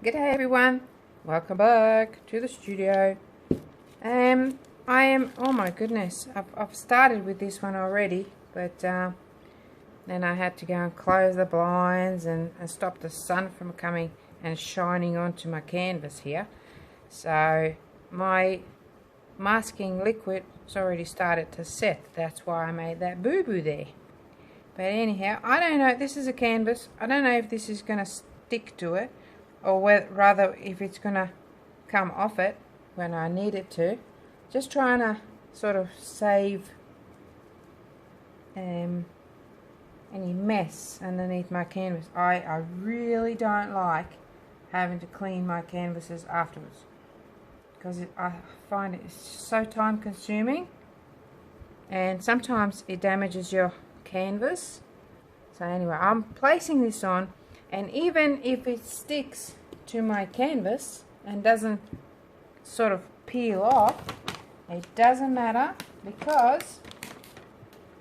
G'day everyone, welcome back to the studio. I am, oh my goodness, I've started with this one already, but then I had to go and close the blinds and stop the sun from coming and shining onto my canvas here. So my masking liquid has already started to set. That's why I made that boo-boo there. But anyhow, I don't know, this is a canvas. I don't know if this is going to stick to it, or rather if it's going to come off it when I need it to. Just trying to sort of save any mess underneath my canvas. I really don't like having to clean my canvases afterwards, because I find it's so time consuming, and sometimes it damages your canvas. So anyway, I'm placing this on, and even if it sticks to my canvas and doesn't sort of peel off, it doesn't matter, because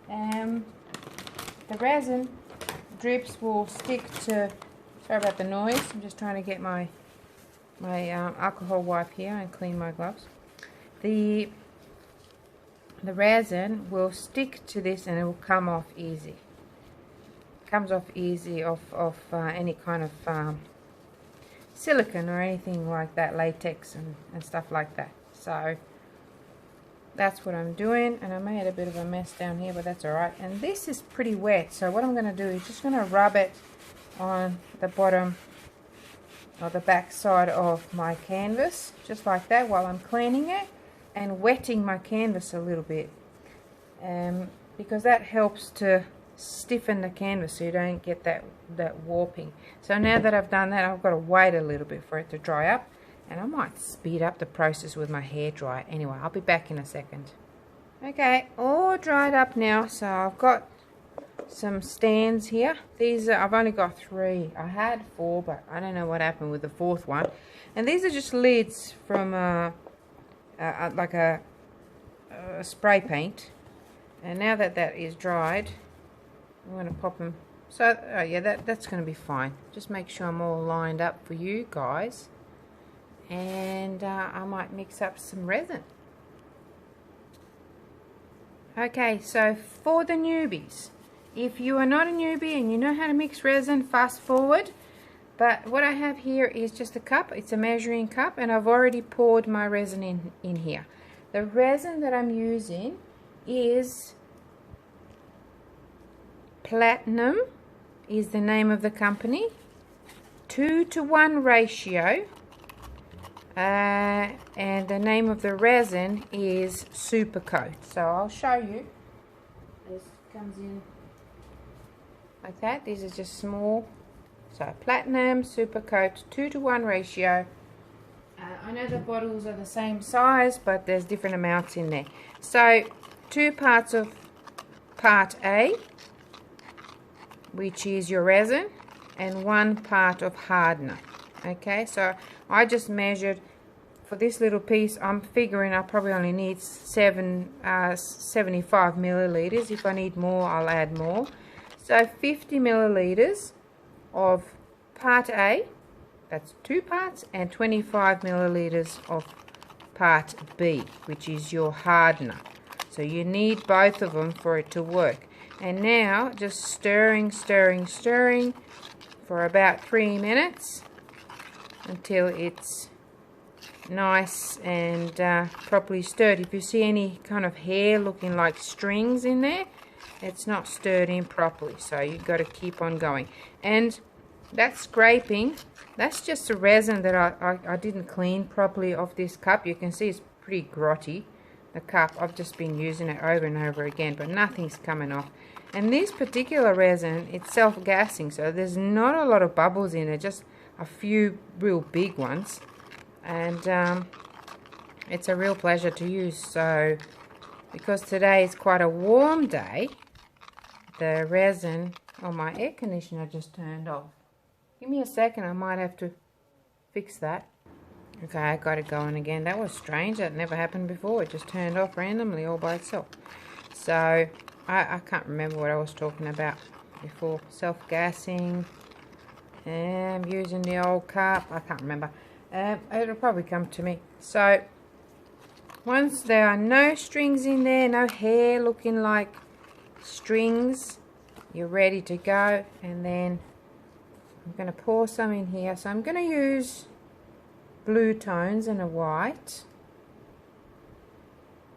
the resin drips will stick to, sorry about the noise, I'm just trying to get my alcohol wipe here and clean my gloves. The resin will stick to this and it will come off easy. Comes off easy off any kind of silicone or anything like that, latex and stuff like that. So that's what I'm doing, and I made a bit of a mess down here, but that's alright. And this is pretty wet, so what I'm going to do is just going to rub it on the bottom or the back side of my canvas, just like that, while I'm cleaning it and wetting my canvas a little bit, because that helps to stiffen the canvas so you don't get that warping. So now that I've done that, I've got to wait a little bit for it to dry up, and I might speed up the process with my hairdryer. Anyway, I'll be back in a second. Okay, all dried up now, so I've got some stands here. These are, I've only got 3. I had 4, but I don't know what happened with the 4th one. And these are just lids from like a spray paint. And now that that is dried, I'm going to pop them. So yeah, that's going to be fine. Just make sure I'm all lined up for you guys. And I might mix up some resin. Okay, so for the newbies, if you are not a newbie and you know how to mix resin, fast forward. But what I have here is just a cup. It's a measuring cup, and I've already poured my resin in here. The resin that I'm using is Platinum, is the name of the company. 2:1 ratio. And the name of the resin is Supercoat. So I'll show you. This comes in like that. These are just small. So Platinum, Supercoat, 2:1 ratio. I know the bottles are the same size, but there's different amounts in there. So 2 parts of part A, which is your resin, and 1 part of hardener. Okay, so I just measured for this little piece. I'm figuring I probably only need 75 milliliters. If I need more, I'll add more. So 50 milliliters of part A, that's 2 parts, and 25 milliliters of part B, which is your hardener. So you need both of them for it to work. And now just stirring for about 3 minutes until it's nice and properly stirred. If you see any kind of hair looking like strings in there, it's not stirred in properly, so you've got to keep on going. And that scraping, that's just the resin that I didn't clean properly off this cup. You can see it's pretty grotty, the cup. I've just been using it over and over again, but nothing's coming off. And this particular resin, it's self-gassing, so there's not a lot of bubbles in it, just a few real big ones. And it's a real pleasure to use. So because today is quite a warm day, the resin, oh, my air conditioner just turned off. Give me a second, I might have to fix that. Okay, I got it going again. That was strange, that never happened before. It just turned off randomly all by itself. So I can't remember what I was talking about before. Self-gassing, I'm using the old cup. I can't remember. It'll probably come to me. So once there are no strings in there, no hair looking like strings, you're ready to go. And then I'm going to pour some in here. So I'm going to use blue tones and a white,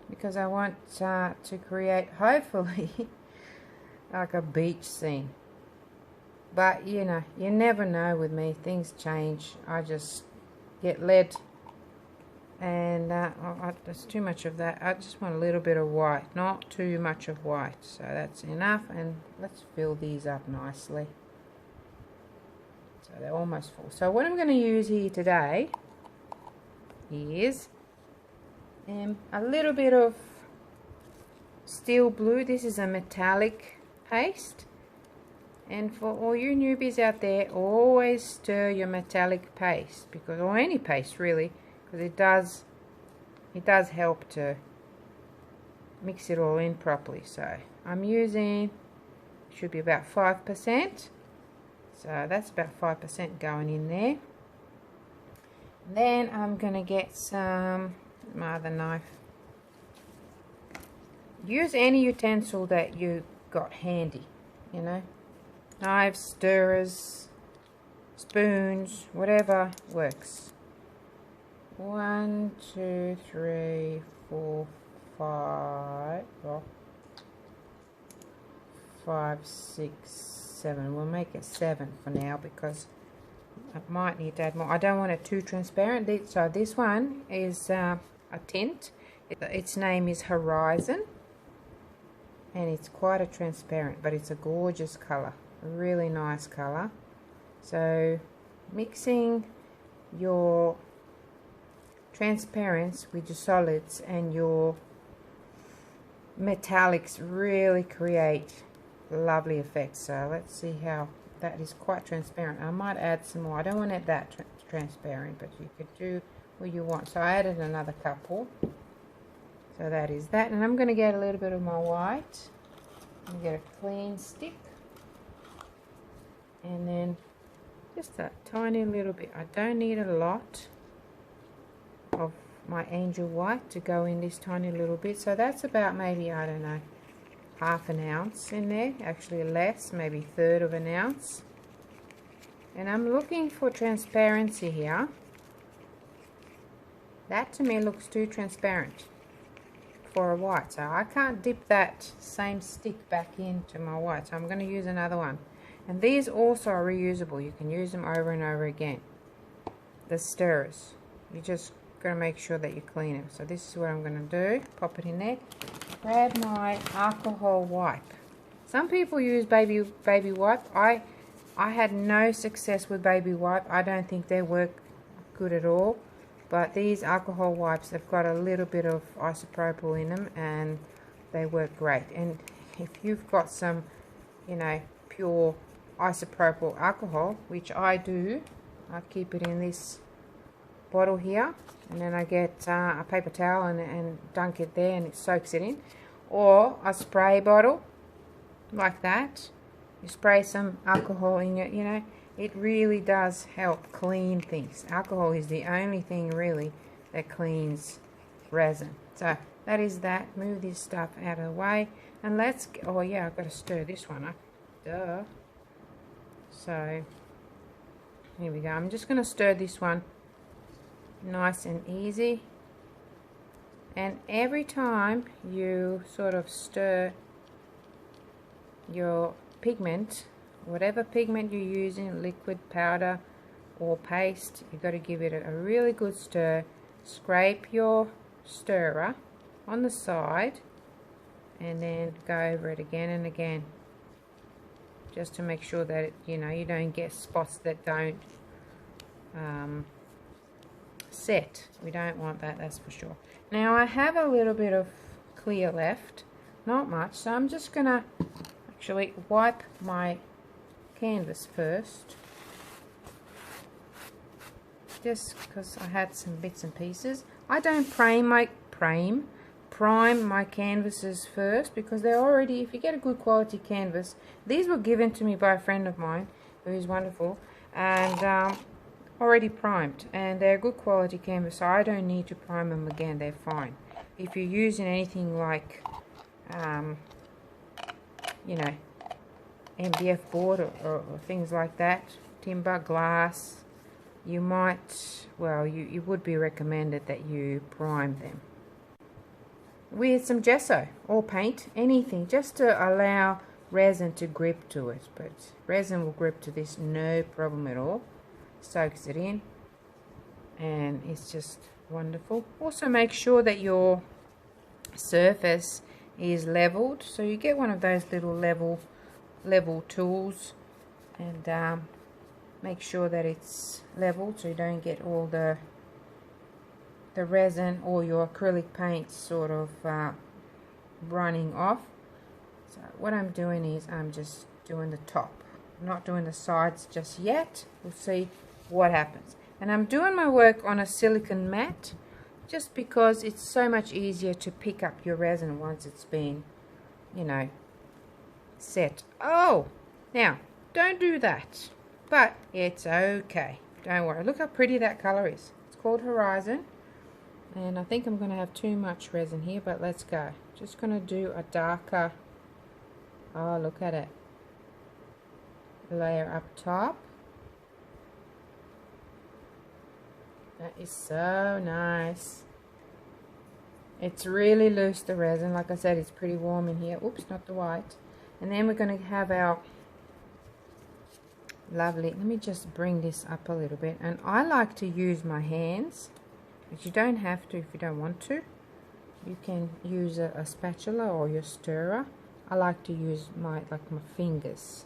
because I want to create, hopefully, like a beach scene. But you know, you never know with me, things change. I just get led, and there's too much of that. I just want a little bit of white, not too much of white. So that's enough, and let's fill these up nicely. So they're almost full. So what I'm going to use here today is a little bit of steel blue. This is a metallic paste, and for all you newbies out there, always stir your metallic paste, because, or any paste really, because it does help to mix it all in properly. So I'm using, should be about 5%, so that's about 5% going in there. And then I'm gonna get some, my other knife. Use any utensil that you got handy, you know, knives, stirrers, spoons, whatever works. 1, 2, 3, 4, 5, well, 5, 6, 7. We'll make it 7 for now, because I might need to add more. I don't want it too transparent. So this one is a tint. Its name is Horizon, and it's quite a transparent, but it's a gorgeous color, a really nice color. So mixing your transparents with your solids and your metallics really create lovely effects. So let's see how that is quite transparent. I might add some more. I don't want it that transparent, but you could do what you want. So I added another couple. So that is that, and I'm going to get a little bit of my white and get a clean stick, and then just a tiny little bit. I don't need a lot of my angel white to go in this tiny little bit. So that's about maybe, I don't know, half an ounce in there, actually less, maybe 1/3 of an ounce. And I'm looking for transparency here. That to me looks too transparent for a white, so I can't dip that same stick back into my white, so I'm going to use another one. And these also are reusable. You can use them over and over again. The stirrers, you just got to make sure that you clean them. So this is what I'm going to do. Pop it in there. Grab my alcohol wipe. Some people use baby wipe. I had no success with baby wipe. I don't think they work good at all. But these alcohol wipes, they've got a little bit of isopropyl in them, and they work great. And if you've got some, you know, pure isopropyl alcohol, which I do, I keep it in this bottle here, and then I get a paper towel and dunk it there, and it soaks it in. Or a spray bottle, like that. You spray some alcohol in it, you know. It really does help clean things. Alcohol is the only thing really that cleans resin. So that is that. Move this stuff out of the way. And let's, oh yeah, I've got to stir this one up. Duh. So here we go. I'm just going to stir this one nice and easy. And every time you sort of stir your pigment, whatever pigment you're using, liquid, powder or paste, you've got to give it a really good stir. Scrape your stirrer on the side and then go over it again and again, just to make sure that you know, you don't get spots that don't set. We don't want that, that's for sure. Now I have a little bit of clear left, not much, so I'm just gonna actually wipe my canvas first, just because I had some bits and pieces. I don't prime my canvases first, because they're already, if you get a good quality canvas, these were given to me by a friend of mine who is wonderful, and already primed, and they're good quality canvas, so I don't need to prime them again. They're fine. If you're using anything like you know, MDF board or things like that, timber, glass, you might, well, you would be recommended that you prime them with some gesso or paint, anything, just to allow resin to grip to it. But resin will grip to this no problem at all. Soaks it in, and it's just wonderful. Also, make sure that your surface is leveled, so you get one of those little level tools, and make sure that it's leveled so you don't get all the resin or your acrylic paint sort of running off. So what I'm doing is I'm just doing the top, I'm not doing the sides just yet. We'll see what happens. And I'm doing my work on a silicone mat just because it's so much easier to pick up your resin once it's been, you know, set. Oh, now don't do that, but it's okay, don't worry. Look how pretty that color is. It's called Horizon, and I think I'm going to have too much resin here, but let's go. Just going to do a darker, oh, look at it, layer up top. That is so nice. It's really loose, the resin. Like I said, it's pretty warm in here. Oops, not the white. And then we're going to have our lovely, let me just bring this up a little bit. And I like to use my hands, but you don't have to if you don't want to. You can use a spatula or your stirrer. I like to use my fingers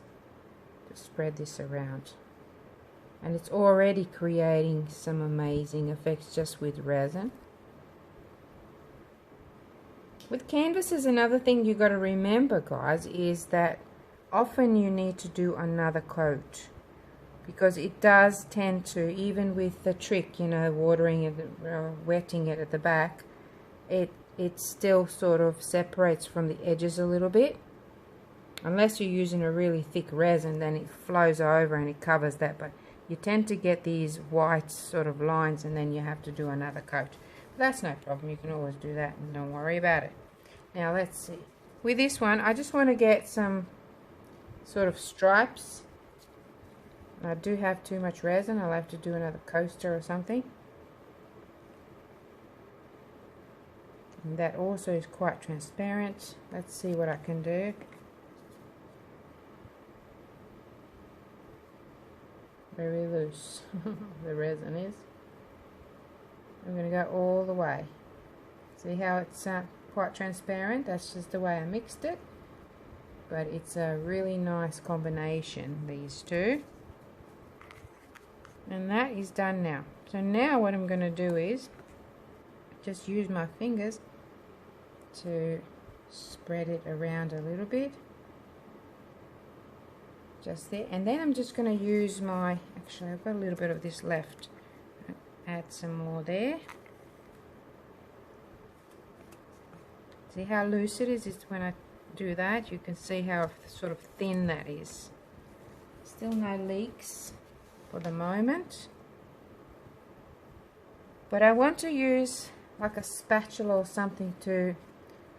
to spread this around. And it's already creating some amazing effects just with resin. With canvases, another thing you got to remember, guys, is that often you need to do another coat, because it does tend to, even with the trick, you know, watering it or wetting it at the back, it still sort of separates from the edges a little bit. Unless you're using a really thick resin, then it flows over and it covers that, but you tend to get these white sort of lines, and then you have to do another coat. But that's no problem, you can always do that and don't worry about it. Now let's see. With this one, I just want to get some sort of stripes. I do have too much resin, I'll have to do another coaster or something. And that also is quite transparent. Let's see what I can do. Very loose the resin is. I'm going to go all the way. See how it's quite transparent? That's just the way I mixed it. But it's a really nice combination, these two. And that is done now. So now what I'm going to do is just use my fingers to spread it around a little bit. Just there, and then I'm just going to use my, actually I've got a little bit of this left, add some more there. See how loose it is? It's when I do that, you can see how sort of thin that is. Still no leaks for the moment, but I want to use like a spatula or something to,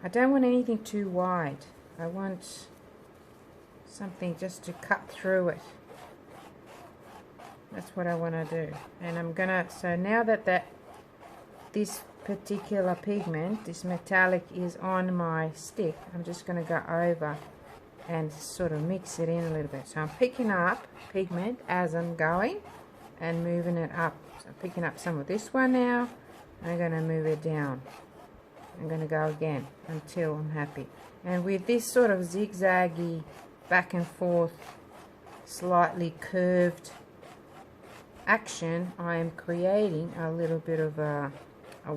I don't want anything too wide. I want something just to cut through it. That's what I want to do. And I'm gonna, so now that this particular pigment, this metallic, is on my stick, I'm just going to go over and sort of mix it in a little bit. So I'm picking up pigment as I'm going and moving it up. So I'm picking up some of this one now, and I'm going to move it down. I'm going to go again until I'm happy. And with this sort of zigzaggy back and forth, slightly curved action, I am creating a little bit of a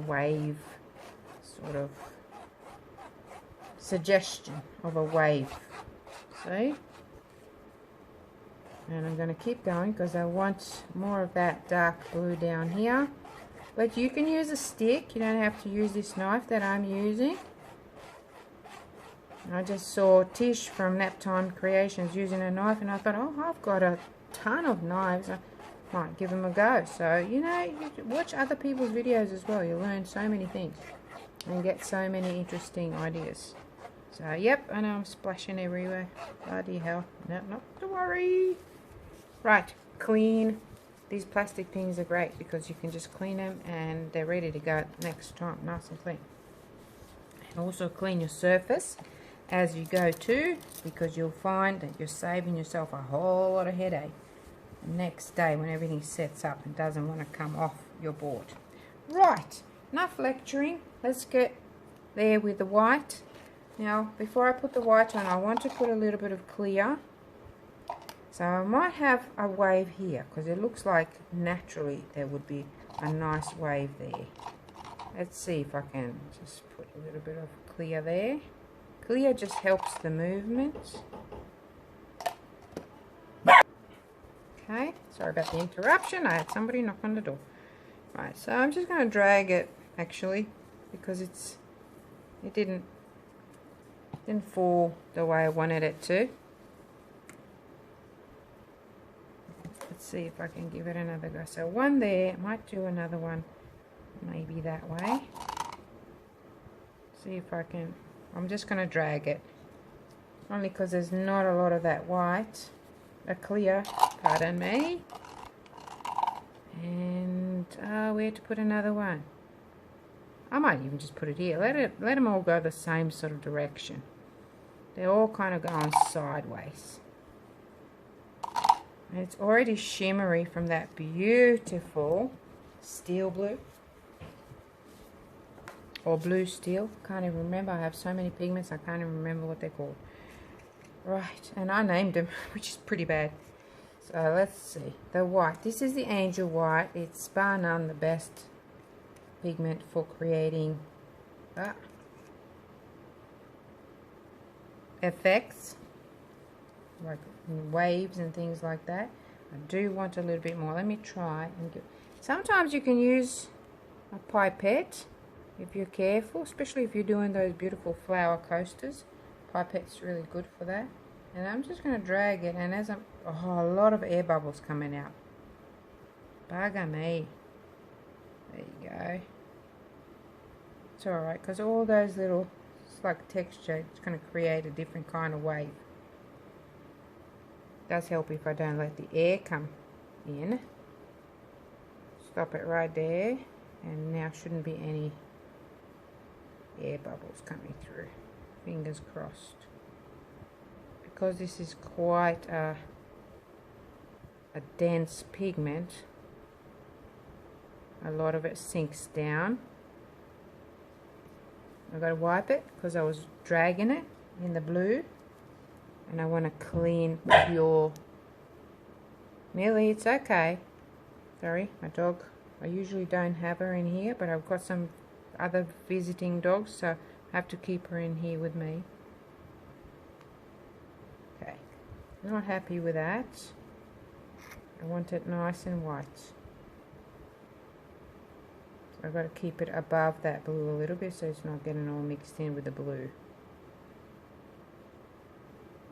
wave, sort of suggestion of a wave. See? And I'm going to keep going because I want more of that dark blue down here. But you can use a stick, you don't have to use this knife that I'm using. I just saw Tish from Naptime Creations using a knife, and I thought, oh, I've got a ton of knives. I might give them a go. So, you know, you watch other people's videos as well. You learn so many things and get so many interesting ideas. So, yep, I know I'm splashing everywhere. Bloody hell. No, not to worry. Right, clean. These plastic things are great because you can just clean them and they're ready to go next time. Nice and clean. And also clean your surface as you go too, because you'll find that you're saving yourself a whole lot of headache the next day when everything sets up and doesn't want to come off your board. Right, enough lecturing. Let's get there with the white. Now, before I put the white on, I want to put a little bit of clear. So I might have a wave here because it looks like naturally there would be a nice wave there. Let's see if I can just put a little bit of clear there. Clear just helps the movement. Okay, sorry about the interruption. I had somebody knock on the door. Right, so I'm just going to drag it actually because it didn't fall the way I wanted it to. Let's see if I can give it another go. So one there, might do another one maybe that way. See if I can. I'm just going to drag it only because there's not a lot of that white, a clear, pardon me. And where to put another one? I might even just put it here. Let them all go the same sort of direction. They're all kind of going sideways. And it's already shimmery from that beautiful steel blue. Or blue steel. Can't even remember. I have so many pigments I can't even remember what they're called. Right, and I named them, which is pretty bad. So let's see. The white. This is the Angel White. It's bar none the best pigment for creating effects like waves and things like that. I do want a little bit more. Let me try and give. Sometimes you can use a pipette if you're careful, especially if you're doing those beautiful flower coasters. Pipette's really good for that. And I'm just going to drag it, and as I'm a lot of air bubbles coming out. Bugger me. There you go. It's alright because all those little, it's like texture, it's going to create a different kind of wave. It does help if I don't let the air come in. Stop it right there, and now shouldn't be any air bubbles coming through. Fingers crossed. Because this is quite a dense pigment, a lot of it sinks down. I've got to wipe it because I was dragging it in the blue, and I want to clean pure. Millie, it's okay. Sorry, my dog. I usually don't have her in here, but I've got some other visiting dogs, so I have to keep her in here with me. Okay, not happy with that. I want it nice and white. So I've got to keep it above that blue a little bit so it's not getting all mixed in with the blue.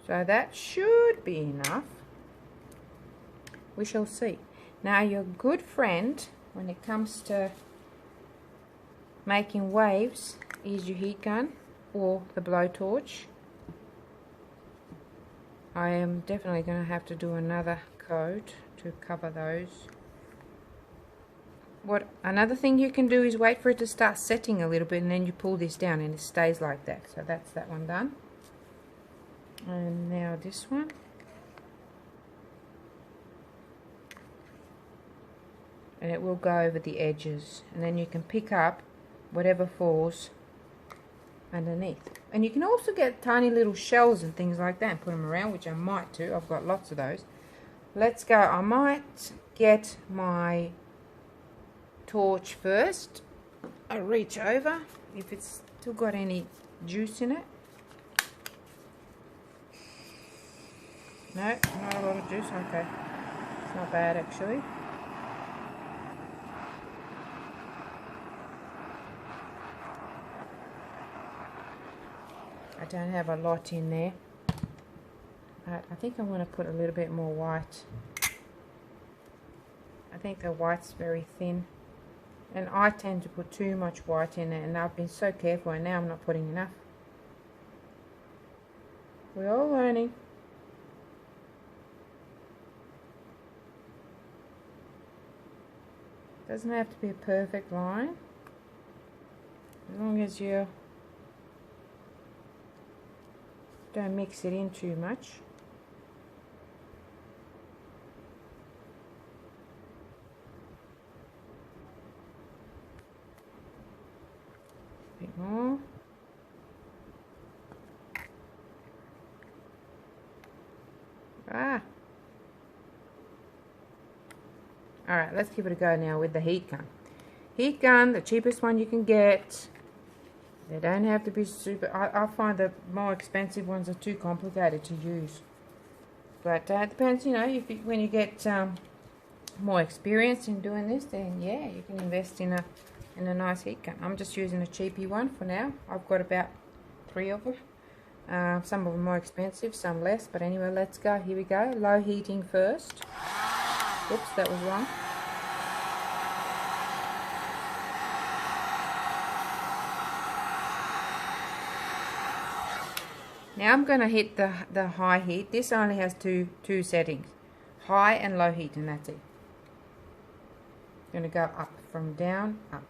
So that should be enough. We shall see. Now your good friend when it comes to making waves is your heat gun or the blowtorch. I am definitely going to have to do another coat to cover those. Another thing you can do is wait for it to start setting a little bit, and then you pull this down and it stays like that. So that's that one done. And now this one. And it will go over the edges, and then you can pick up whatever falls underneath. And you can also get tiny little shells and things like that and put them around, which I might do. I've got lots of those. Let's go. I might get my torch first. I reach over if it's still got any juice in it. No, not a lot of juice. Okay, it's not bad actually. I don't have a lot in there. I think I want to put a little bit more white I think the white's very thin, and I tend to put too much white in it, and I've been so careful, and now I'm not putting enough. We're all learning. Doesn't have to be a perfect line, as long as you don't mix it in too much. A bit more. Alright, let's give it a go now with the heat gun. Heat gun, the cheapest one you can get. They don't have to be super... I find the more expensive ones are too complicated to use. But it depends, you know, when you get more experience in doing this, then yeah, you can invest in a nice heat gun. I'm just using a cheapy one for now. I've got about 3 of them. Some of them more expensive, some less. But anyway, let's go. Here we go. Low heating first. Oops, that was wrong. Now I'm going to hit the high heat. This only has two settings, high and low heat, and that's it. I'm going to go up from down, up.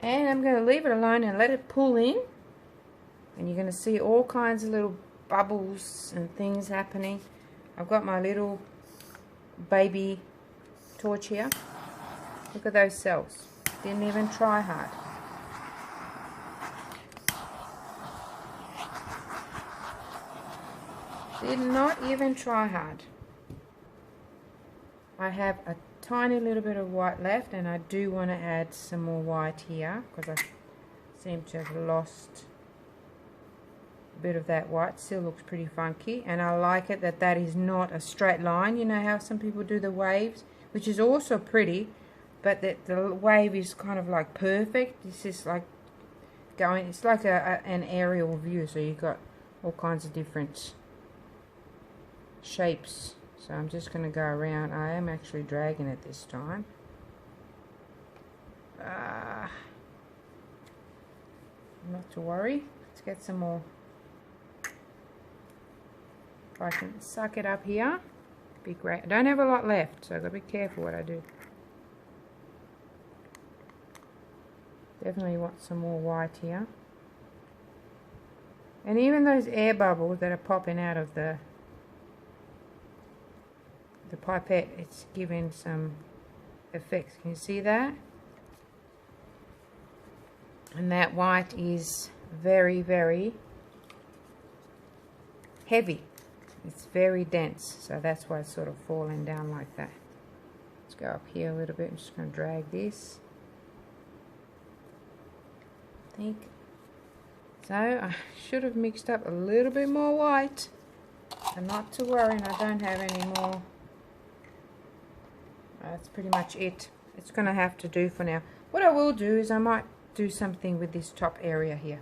And I'm going to leave it alone and let it pull in. And you're going to see all kinds of little bubbles and things happening. I've got my little baby torch here. Look at those cells. Didn't even try hard. Did not even try hard. I have a tiny little bit of white left, and I do want to add some more white here because I seem to have lost bit of that white. Still looks pretty funky, and I like it that is not a straight line. You know how some people do the waves, which is also pretty, but the wave is kind of like perfect. This is like going, it's like an aerial view, so you've got all kinds of different shapes. So I'm just going to go around. I am actually dragging it this time. Not to worry. Let's get some more. If I can suck it up here, be great. I don't have a lot left, so I've got to be careful what I do. Definitely want some more white here. And even those air bubbles that are popping out of the pipette, it's giving some effects. Can you see that? And that white is very, very heavy. It's very dense, so that's why it's sort of falling down like that. Let's go up here a little bit. I'm just going to drag this. I think so. I should have mixed up a little bit more white, and not to worry, and I don't have any more. That's pretty much it. It's going to have to do for now. What I will do is I might do something with this top area here.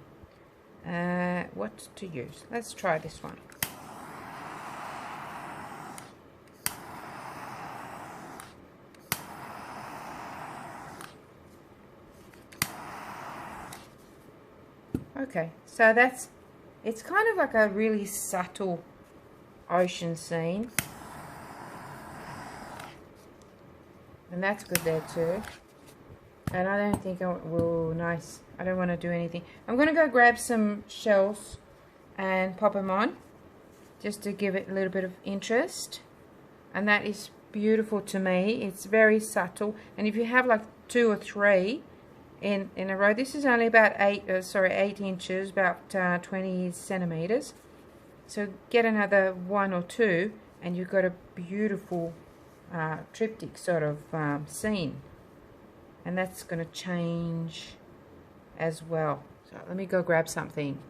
What to use? Let's try this one. Okay, so it's kind of like a really subtle ocean scene. And that's good there too. And I don't think whoa, nice. I don't want to do anything. I'm going to go grab some shells and pop them on, just to give it a little bit of interest. And that is beautiful to me. It's very subtle. And if you have like 2 or 3 in a row, this is only about 8 inches, about 20 centimeters. So get another 1 or 2, and you've got a beautiful triptych sort of scene. And that's going to change as well. So let me go grab something.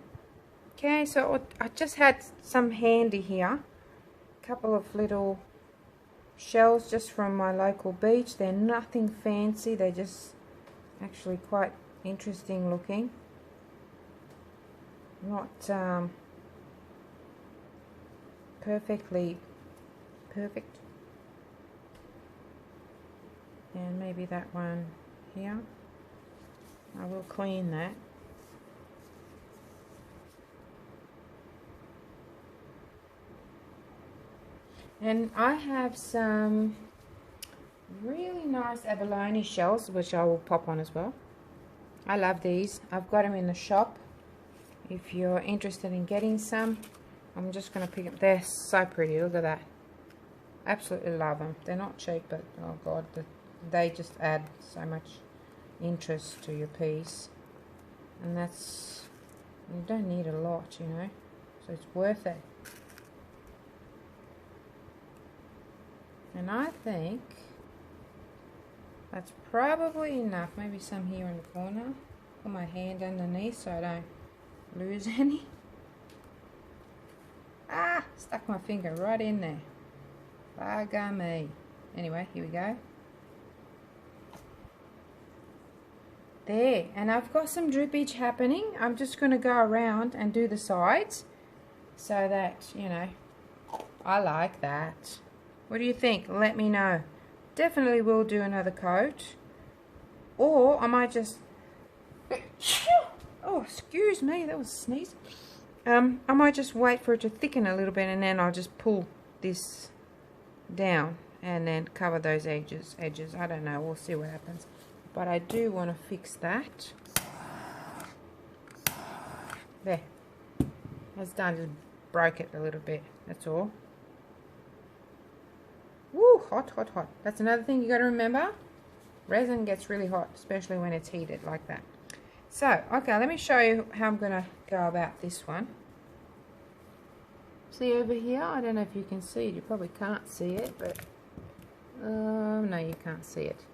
Okay, so I just had some handy here. A couple of little shells just from my local beach. They're nothing fancy. They're just actually quite interesting looking. Not perfectly perfect. And maybe that one here. I will clean that. And I have some really nice abalone shells, which I will pop on as well. I love these. I've got them in the shop. If you're interested in getting some, I'm just going to pick them. They're so pretty. Look at that. Absolutely love them. They're not cheap, but oh god, they just add so much interest to your piece. And that's, you don't need a lot, you know, so it's worth it. And I think that's probably enough. Maybe some here in the corner. Put my hand underneath so I don't lose any. Ah, stuck my finger right in there. Bugger me. Anyway, here we go. There, and I've got some drippage happening. I'm just going to go around and do the sides so that, you know, I like that. What do you think? Let me know. Definitely will do another coat. Or I might just... Oh, excuse me, that was a sneeze. I might just wait for it to thicken a little bit and then I'll just pull this down and then cover those edges. I don't know, we'll see what happens. But I do want to fix that. There. That's done, just broke it a little bit, that's all. Woo, hot, hot, hot. That's another thing you got to remember. Resin gets really hot, especially when it's heated like that. So, okay, let me show you how I'm going to go about this one. See over here? I don't know if you can see it. You probably can't see it, but... no, you can't see it.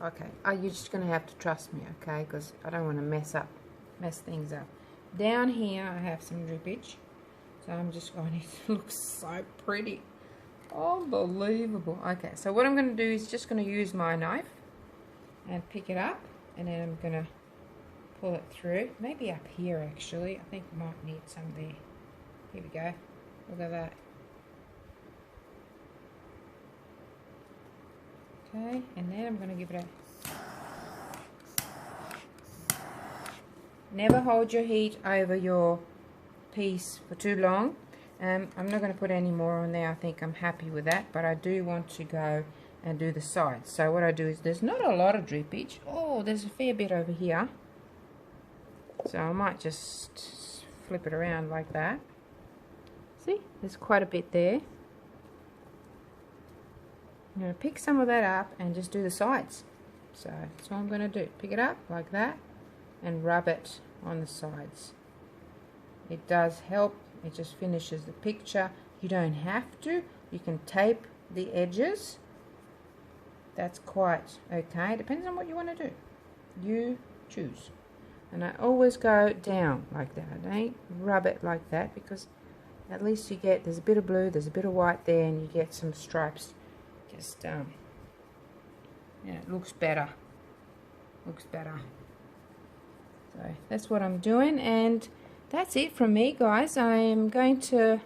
Okay, you're just going to have to trust me, okay? Because I don't want to mess things up. Down here, I have some drippage. So I'm just going to... It looks so pretty. Unbelievable. Okay, so what I'm going to do is just going to use my knife and pick it up, and then I'm going to pull it through. Maybe up here actually. I think we might need some there. Here we go. Look at that. Okay, and then I'm going to give it a... Never hold your heat over your piece for too long. I'm not going to put any more on there. I think I'm happy with that, but I do want to go and do the sides. So what I do is, there's not a lot of drippage. Oh, there's a fair bit over here. So I might just flip it around like that. See, there's quite a bit there. I'm going to pick some of that up and just do the sides. So that's what I'm going to do. Pick it up like that and rub it on the sides. It does help. It just finishes the picture. You don't have to. You can tape the edges. That's quite okay. Depends on what you want to do. You choose. And I always go down like that. I don't rub it like that, because at least you get, there's a bit of blue, there's a bit of white there, and you get some stripes. Just, yeah, it looks better. Looks better. So that's what I'm doing, and that's it from me, guys. I am going to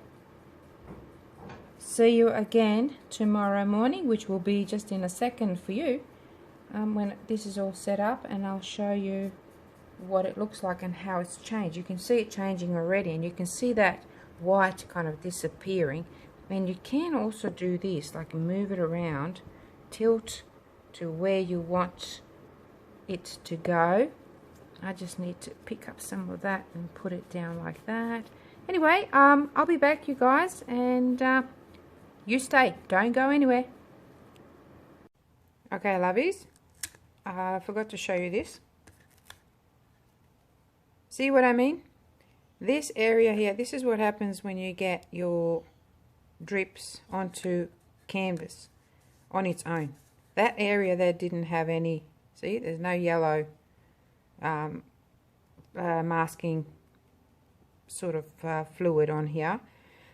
see you again tomorrow morning, which will be just in a second for you, when this is all set up, and I'll show you what it looks like and how it's changed. You can see it changing already, and you can see that white kind of disappearing. And you can also do this, like move it around, tilt to where you want it to go. I just need to pick up some of that and put it down like that. Anyway, I'll be back, you guys, and you stay. Don't go anywhere. Okay, lovies. I forgot to show you this. See what I mean? This area here, this is what happens when you get your drips onto canvas on its own. That area there didn't have any, see, there's no yellow masking sort of fluid on here,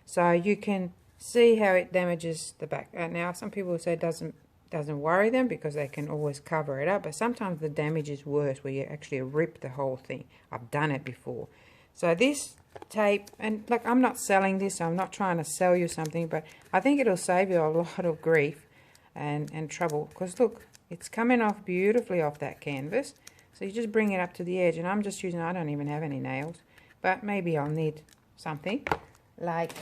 so you can see how it damages the back. Now some people say it doesn't worry them because they can always cover it up, but sometimes the damage is worse, where you actually rip the whole thing. I've done it before. So this tape, and like I'm not selling this, I'm not trying to sell you something, but I think it'll save you a lot of grief and trouble, because look, it's coming off beautifully off that canvas. So you just bring it up to the edge, and I'm just using, I don't even have any nails, but maybe I'll need something like,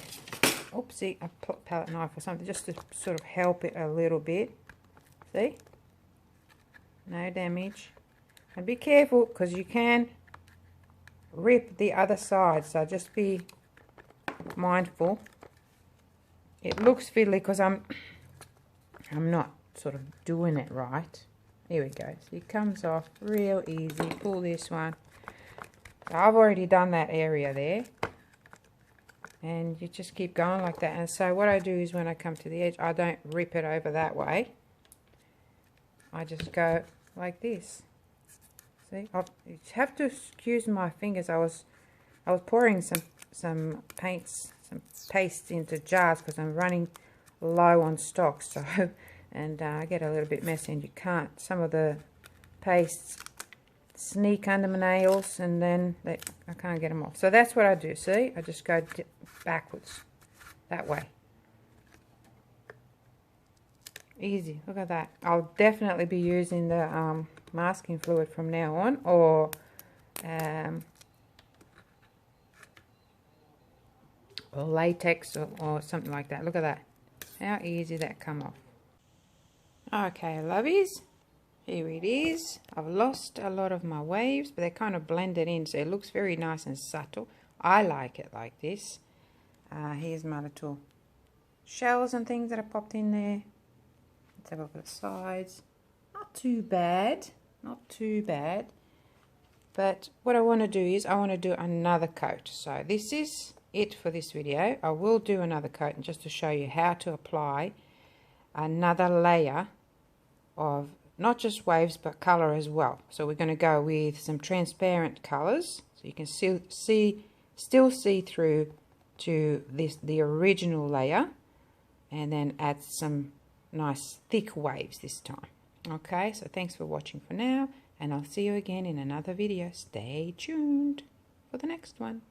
oopsie, a palette knife or something, just to sort of help it a little bit. See? No damage. And be careful, because you can rip the other side, so just be mindful. It looks fiddly because I'm not sort of doing it right. Here we go. So it comes off real easy. Pull this one. So I've already done that area there, and you just keep going like that. And so what I do is, when I come to the edge, I don't rip it over that way. I just go like this. See, you have to excuse my fingers. I was pouring some paste into jars because I'm running low on stock. So, and I get a little bit messy, and you can't. Some of the pastes sneak under my nails, and then I can't get them off. So that's what I do. See, I just go backwards that way. Easy. Look at that. I'll definitely be using the masking fluid from now on, or latex or something like that. Look at that. How easy that come off. Okay, lovies. Here it is. I've lost a lot of my waves, but they're kind of blended in, so it looks very nice and subtle. I like it like this. Here's my little shells and things that I popped in there. Let's have a look at the sides. Not too bad. Not too bad. But what I want to do is, I want to do another coat. So this is it for this video. I will do another coat, and just to show you how to apply another layer of not just waves but color as well. So we're going to go with some transparent colors, so you can still see through to the original layer, and then add some nice thick waves this time. Okay, so thanks for watching for now, and I'll see you again in another video. Stay tuned for the next one.